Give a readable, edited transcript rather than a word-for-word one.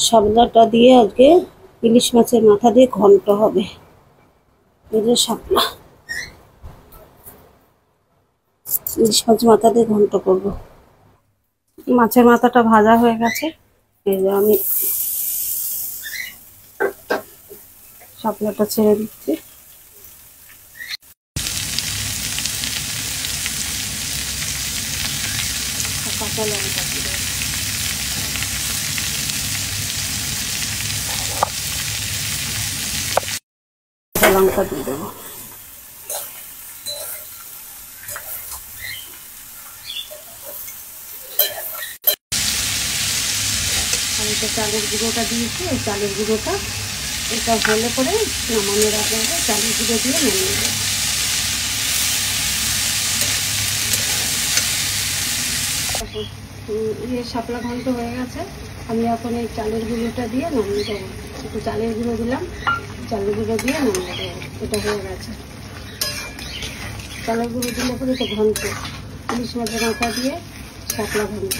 শাপলাটা দিয়ে আজকে ইলিশ মাছের মাথা দিয়ে ঘন্ট হবে। এই যে শাপলা, ইলিশ মাছের মাথা দিয়ে ঘন্ট করব। মাছের মাথাটা ভাজা হয়ে গেছে, এই যে আমি শাপলাটা ছেড়ে দিচ্ছি। কাঁচা লঙ্কা দিয়ে দেবো। লঙ্কা দিয়ে দেবো। আর এটা চালের গুঁড়োটা দিয়েছি, এই চালের গুঁড়োটা এটা হলে পরে নামানোর আগে চালের গুঁড়ো দিয়ে নামিয়ে দেবো। শাপলা ঘন্ট হয়ে গেছে, আমি এখন এই চালের গুঁড়োটা দিয়ে নামিয়ে দেবো। একটু চালের গুঁড়ো দিলাম, চালের গুঁড়ো দিয়ে নামিয়ে দেবো। এটা হয়ে গেছে। চালের গুঁড়ো দিলে পরে এটা ঘন্ট, ইলিশ মাছের মাথা দিয়ে শাপলা ঘন্ট।